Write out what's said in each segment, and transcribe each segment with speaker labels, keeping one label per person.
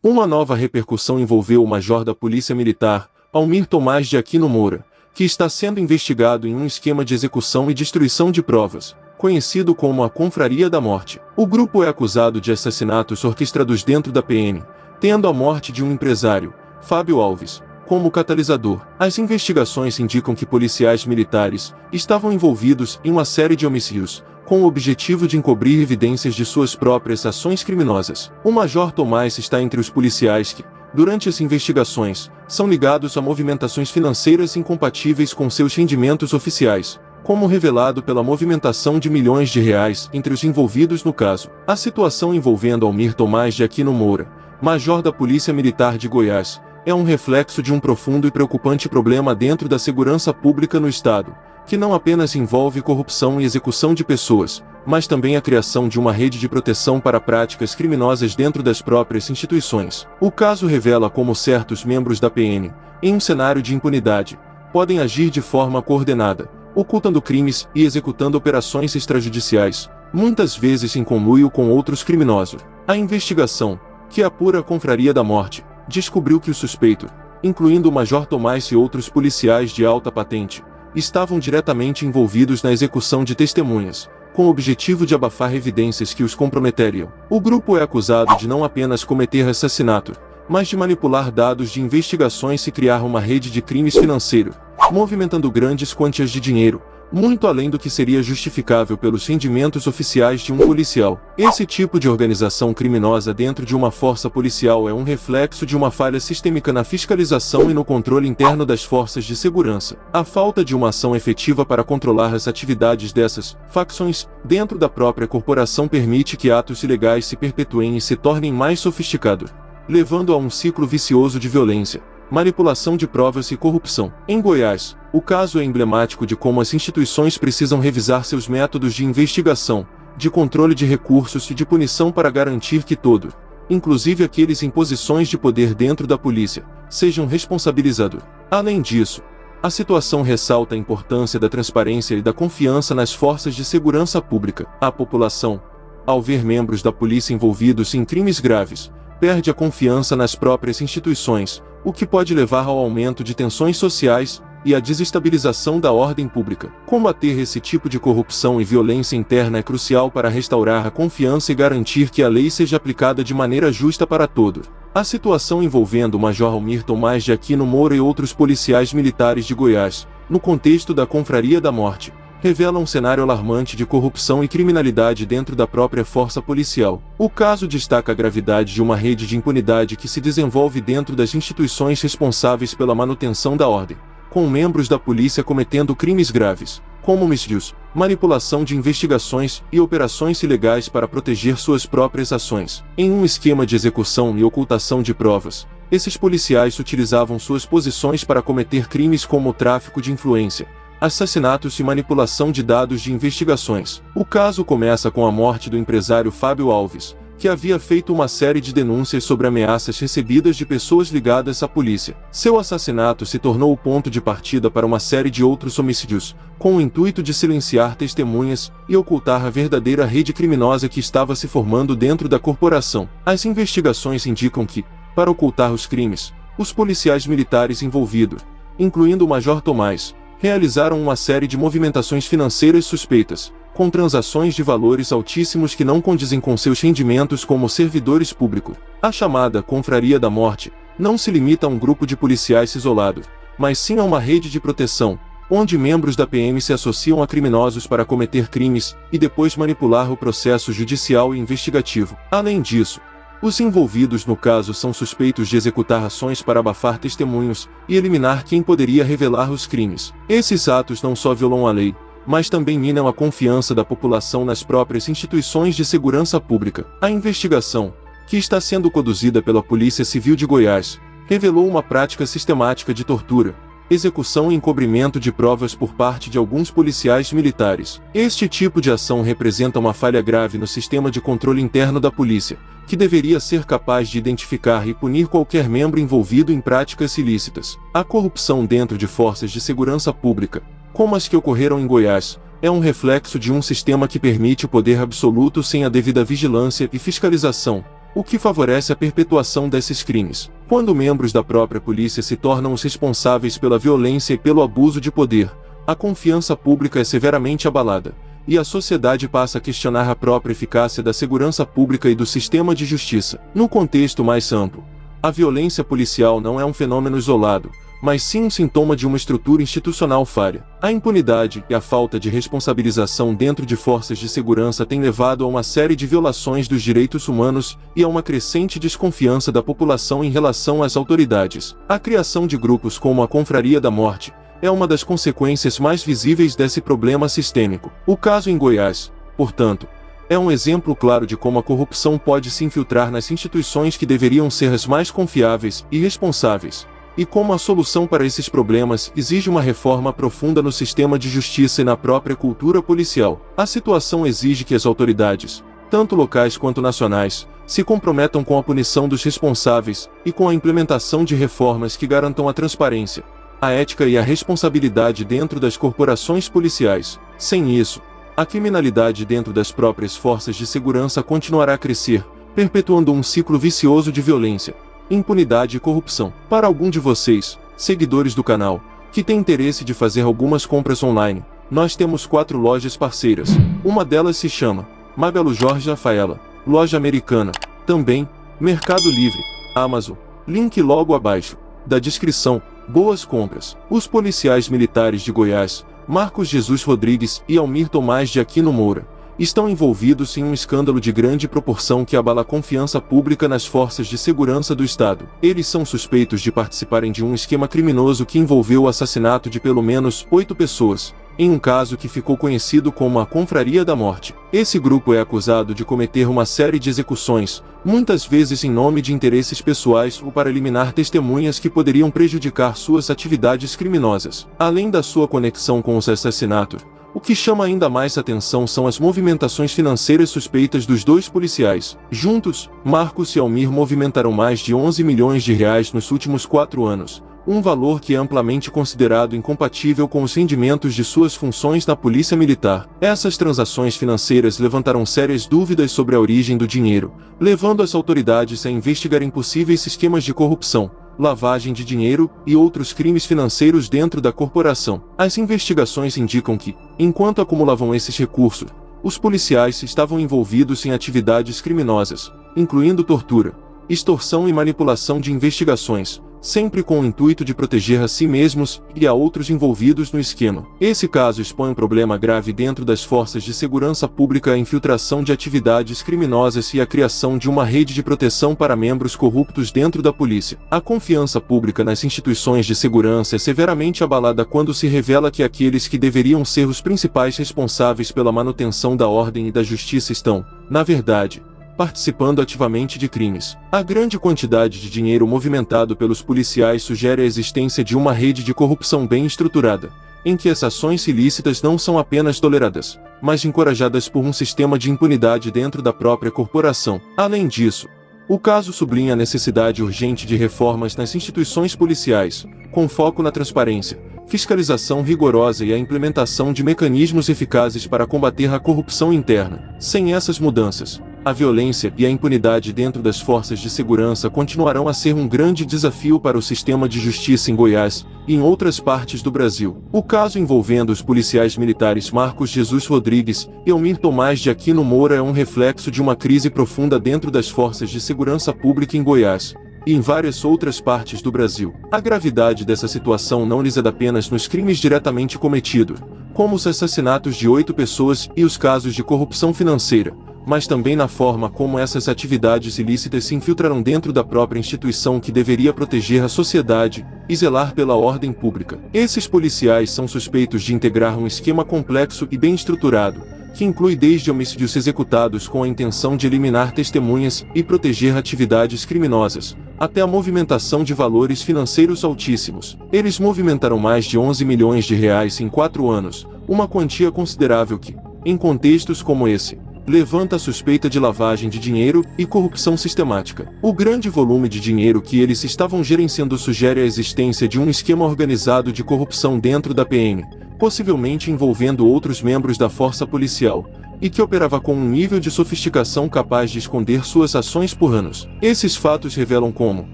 Speaker 1: Uma nova repercussão envolveu o major da Polícia Militar, Almir Tomás de Aquino Moura, que está sendo investigado em um esquema de execução e destruição de provas, conhecido como a Confraria da Morte. O grupo é acusado de assassinatos orquestrados dentro da PN, tendo a morte de um empresário, Fábio Alves, como catalisador. As investigações indicam que policiais militares estavam envolvidos em uma série de homicídios, com o objetivo de encobrir evidências de suas próprias ações criminosas. O Major Tomás está entre os policiais que, durante as investigações, são ligados a movimentações financeiras incompatíveis com seus rendimentos oficiais, como revelado pela movimentação de milhões de reais entre os envolvidos no caso. A situação envolvendo Almir Tomás de Aquino Moura, major da Polícia Militar de Goiás, é um reflexo de um profundo e preocupante problema dentro da segurança pública no Estado, que não apenas envolve corrupção e execução de pessoas, mas também a criação de uma rede de proteção para práticas criminosas dentro das próprias instituições. O caso revela como certos membros da PN, em um cenário de impunidade, podem agir de forma coordenada, ocultando crimes e executando operações extrajudiciais, muitas vezes em conluio com outros criminosos. A investigação, que apura a Confraria da Morte, descobriu que o suspeito, incluindo o Major Tomás e outros policiais de alta patente, estavam diretamente envolvidos na execução de testemunhas, com o objetivo de abafar evidências que os comprometeriam. O grupo é acusado de não apenas cometer assassinato, mas de manipular dados de investigações e criar uma rede de crimes financeiros, movimentando grandes quantias de dinheiro, muito além do que seria justificável pelos rendimentos oficiais de um policial. Esse tipo de organização criminosa dentro de uma força policial é um reflexo de uma falha sistêmica na fiscalização e no controle interno das forças de segurança. A falta de uma ação efetiva para controlar as atividades dessas facções dentro da própria corporação permite que atos ilegais se perpetuem e se tornem mais sofisticados, levando a um ciclo vicioso de violência, manipulação de provas e corrupção. Em Goiás, o caso é emblemático de como as instituições precisam revisar seus métodos de investigação, de controle de recursos e de punição para garantir que todos, inclusive aqueles em posições de poder dentro da polícia, sejam responsabilizados. Além disso, a situação ressalta a importância da transparência e da confiança nas forças de segurança pública. A população, ao ver membros da polícia envolvidos em crimes graves, perde a confiança nas próprias instituições, o que pode levar ao aumento de tensões sociais e à desestabilização da ordem pública. Combater esse tipo de corrupção e violência interna é crucial para restaurar a confiança e garantir que a lei seja aplicada de maneira justa para todos. A situação envolvendo o Major Almir Tomás de Aquino Moura e outros policiais militares de Goiás, no contexto da Confraria da Morte, revela um cenário alarmante de corrupção e criminalidade dentro da própria força policial. O caso destaca a gravidade de uma rede de impunidade que se desenvolve dentro das instituições responsáveis pela manutenção da ordem, com membros da polícia cometendo crimes graves, como homicídios, manipulação de investigações e operações ilegais para proteger suas próprias ações. Em um esquema de execução e ocultação de provas, esses policiais utilizavam suas posições para cometer crimes como o tráfico de influência, assassinatos e manipulação de dados de investigações. O caso começa com a morte do empresário Fábio Alves, que havia feito uma série de denúncias sobre ameaças recebidas de pessoas ligadas à polícia. Seu assassinato se tornou o ponto de partida para uma série de outros homicídios, com o intuito de silenciar testemunhas e ocultar a verdadeira rede criminosa que estava se formando dentro da corporação. As investigações indicam que, para ocultar os crimes, os policiais militares envolvidos, incluindo o Major Tomás, realizaram uma série de movimentações financeiras suspeitas, com transações de valores altíssimos que não condizem com seus rendimentos como servidores públicos. A chamada Confraria da Morte não se limita a um grupo de policiais isolados, mas sim a uma rede de proteção, onde membros da PM se associam a criminosos para cometer crimes e depois manipular o processo judicial e investigativo. Além disso, os envolvidos no caso são suspeitos de executar ações para abafar testemunhos e eliminar quem poderia revelar os crimes. Esses atos não só violam a lei, mas também minam a confiança da população nas próprias instituições de segurança pública. A investigação, que está sendo conduzida pela Polícia Civil de Goiás, revelou uma prática sistemática de tortura, execução e encobrimento de provas por parte de alguns policiais militares. Este tipo de ação representa uma falha grave no sistema de controle interno da polícia, que deveria ser capaz de identificar e punir qualquer membro envolvido em práticas ilícitas. A corrupção dentro de forças de segurança pública, como as que ocorreram em Goiás, é um reflexo de um sistema que permite o poder absoluto sem a devida vigilância e fiscalização, o que favorece a perpetuação desses crimes. Quando membros da própria polícia se tornam os responsáveis pela violência e pelo abuso de poder, a confiança pública é severamente abalada, e a sociedade passa a questionar a própria eficácia da segurança pública e do sistema de justiça. No contexto mais amplo, a violência policial não é um fenômeno isolado, mas sim um sintoma de uma estrutura institucional falha. A impunidade e a falta de responsabilização dentro de forças de segurança têm levado a uma série de violações dos direitos humanos e a uma crescente desconfiança da população em relação às autoridades. A criação de grupos como a Confraria da Morte é uma das consequências mais visíveis desse problema sistêmico. O caso em Goiás, portanto, é um exemplo claro de como a corrupção pode se infiltrar nas instituições que deveriam ser as mais confiáveis e responsáveis, e como a solução para esses problemas exige uma reforma profunda no sistema de justiça e na própria cultura policial. A situação exige que as autoridades, tanto locais quanto nacionais, se comprometam com a punição dos responsáveis e com a implementação de reformas que garantam a transparência, a ética e a responsabilidade dentro das corporações policiais. Sem isso, a criminalidade dentro das próprias forças de segurança continuará a crescer, perpetuando um ciclo vicioso de violência, impunidade e corrupção. Para algum de vocês, seguidores do canal, que tem interesse de fazer algumas compras online, nós temos 4 lojas parceiras. Uma delas se chama Magalu Jorge Rafaela, loja americana. Também, Mercado Livre, Amazon, link logo abaixo da descrição. Boas compras. Os policiais militares de Goiás, Marcos Jesus Rodrigues e Almir Tomás de Aquino Moura, estão envolvidos em um escândalo de grande proporção que abala a confiança pública nas forças de segurança do Estado. Eles são suspeitos de participarem de um esquema criminoso que envolveu o assassinato de pelo menos 8 pessoas, em um caso que ficou conhecido como a Confraria da Morte. Esse grupo é acusado de cometer uma série de execuções, muitas vezes em nome de interesses pessoais ou para eliminar testemunhas que poderiam prejudicar suas atividades criminosas. Além da sua conexão com os assassinatos, o que chama ainda mais atenção são as movimentações financeiras suspeitas dos 2 policiais. Juntos, Marcos e Almir movimentaram mais de 11 milhões de reais nos últimos 4 anos, um valor que é amplamente considerado incompatível com os rendimentos de suas funções na Polícia Militar. Essas transações financeiras levantaram sérias dúvidas sobre a origem do dinheiro, levando as autoridades a investigarem possíveis esquemas de corrupção, lavagem de dinheiro e outros crimes financeiros dentro da corporação. As investigações indicam que, enquanto acumulavam esses recursos, os policiais estavam envolvidos em atividades criminosas, incluindo tortura, extorsão e manipulação de investigações, sempre com o intuito de proteger a si mesmos e a outros envolvidos no esquema. Esse caso expõe um problema grave dentro das forças de segurança pública: a infiltração de atividades criminosas e a criação de uma rede de proteção para membros corruptos dentro da polícia. A confiança pública nas instituições de segurança é severamente abalada quando se revela que aqueles que deveriam ser os principais responsáveis pela manutenção da ordem e da justiça estão, na verdade, participando ativamente de crimes. A grande quantidade de dinheiro movimentado pelos policiais sugere a existência de uma rede de corrupção bem estruturada, em que as ações ilícitas não são apenas toleradas, mas encorajadas por um sistema de impunidade dentro da própria corporação. Além disso, o caso sublinha a necessidade urgente de reformas nas instituições policiais, com foco na transparência, fiscalização rigorosa e a implementação de mecanismos eficazes para combater a corrupção interna. Sem essas mudanças, a violência e a impunidade dentro das forças de segurança continuarão a ser um grande desafio para o sistema de justiça em Goiás e em outras partes do Brasil. O caso envolvendo os policiais militares Marcos Jesus Rodrigues e Almir Tomás de Aquino Moura é um reflexo de uma crise profunda dentro das forças de segurança pública em Goiás e em várias outras partes do Brasil. A gravidade dessa situação não reside apenas nos crimes diretamente cometidos, como os assassinatos de 8 pessoas e os casos de corrupção financeira, mas também na forma como essas atividades ilícitas se infiltraram dentro da própria instituição que deveria proteger a sociedade e zelar pela ordem pública. Esses policiais são suspeitos de integrar um esquema complexo e bem estruturado, que inclui desde homicídios executados com a intenção de eliminar testemunhas e proteger atividades criminosas, até a movimentação de valores financeiros altíssimos. Eles movimentaram mais de 11 milhões de reais em 4 anos, uma quantia considerável que, em contextos como esse, levanta a suspeita de lavagem de dinheiro e corrupção sistemática. O grande volume de dinheiro que eles estavam gerenciando sugere a existência de um esquema organizado de corrupção dentro da PM, possivelmente envolvendo outros membros da força policial, e que operava com um nível de sofisticação capaz de esconder suas ações por anos. Esses fatos revelam como,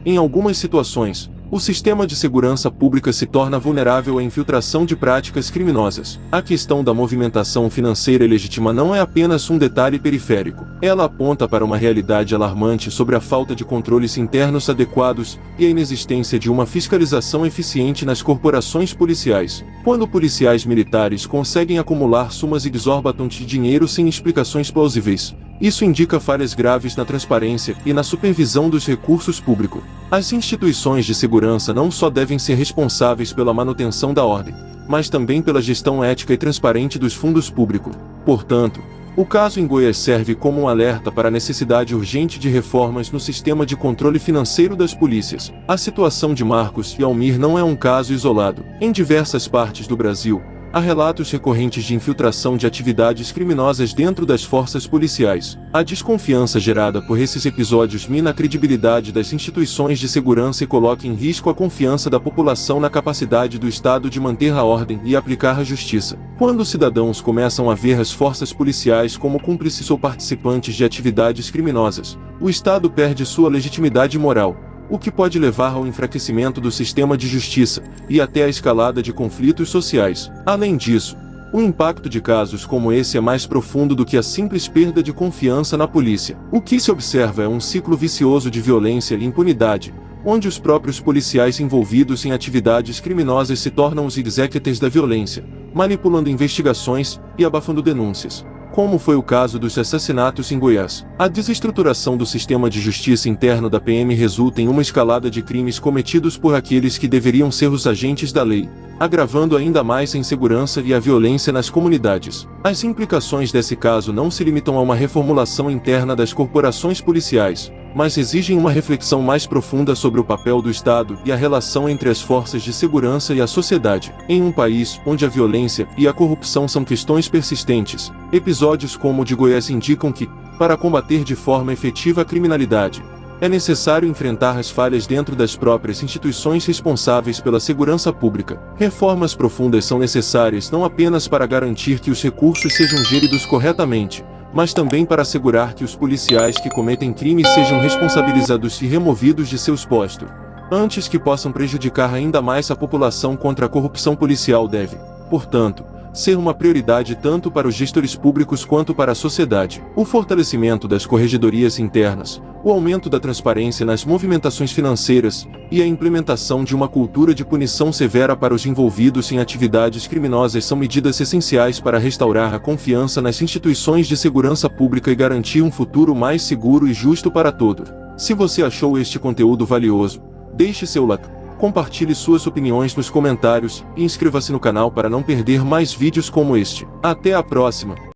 Speaker 1: em algumas situações, o sistema de segurança pública se torna vulnerável à infiltração de práticas criminosas. A questão da movimentação financeira ilegítima não é apenas um detalhe periférico. Ela aponta para uma realidade alarmante sobre a falta de controles internos adequados e a inexistência de uma fiscalização eficiente nas corporações policiais. Quando policiais militares conseguem acumular sumas exorbitantes de dinheiro sem explicações plausíveis, isso indica falhas graves na transparência e na supervisão dos recursos públicos. As instituições de segurança não só devem ser responsáveis pela manutenção da ordem, mas também pela gestão ética e transparente dos fundos públicos. Portanto, o caso em Goiás serve como um alerta para a necessidade urgente de reformas no sistema de controle financeiro das polícias. A situação de Marcos e Almir não é um caso isolado. Em diversas partes do Brasil, há relatos recorrentes de infiltração de atividades criminosas dentro das forças policiais. A desconfiança gerada por esses episódios mina a credibilidade das instituições de segurança e coloca em risco a confiança da população na capacidade do Estado de manter a ordem e aplicar a justiça. Quando cidadãos começam a ver as forças policiais como cúmplices ou participantes de atividades criminosas, o Estado perde sua legitimidade moral, o que pode levar ao enfraquecimento do sistema de justiça e até à escalada de conflitos sociais. Além disso, o impacto de casos como esse é mais profundo do que a simples perda de confiança na polícia. O que se observa é um ciclo vicioso de violência e impunidade, onde os próprios policiais envolvidos em atividades criminosas se tornam os executores da violência, manipulando investigações e abafando denúncias, como foi o caso dos assassinatos em Goiás. A desestruturação do sistema de justiça interno da PM resulta em uma escalada de crimes cometidos por aqueles que deveriam ser os agentes da lei, agravando ainda mais a insegurança e a violência nas comunidades. As implicações desse caso não se limitam a uma reformulação interna das corporações policiais, mas exigem uma reflexão mais profunda sobre o papel do Estado e a relação entre as forças de segurança e a sociedade. Em um país onde a violência e a corrupção são questões persistentes, episódios como o de Goiás indicam que, para combater de forma efetiva a criminalidade, é necessário enfrentar as falhas dentro das próprias instituições responsáveis pela segurança pública. Reformas profundas são necessárias não apenas para garantir que os recursos sejam geridos corretamente, mas também para assegurar que os policiais que cometem crimes sejam responsabilizados e removidos de seus postos, antes que possam prejudicar ainda mais a população. Contra a corrupção policial deve, portanto, ser uma prioridade tanto para os gestores públicos quanto para a sociedade. O fortalecimento das corregedorias internas, o aumento da transparência nas movimentações financeiras e a implementação de uma cultura de punição severa para os envolvidos em atividades criminosas são medidas essenciais para restaurar a confiança nas instituições de segurança pública e garantir um futuro mais seguro e justo para todos. Se você achou este conteúdo valioso, deixe seu like, compartilhe suas opiniões nos comentários e inscreva-se no canal para não perder mais vídeos como este. Até a próxima!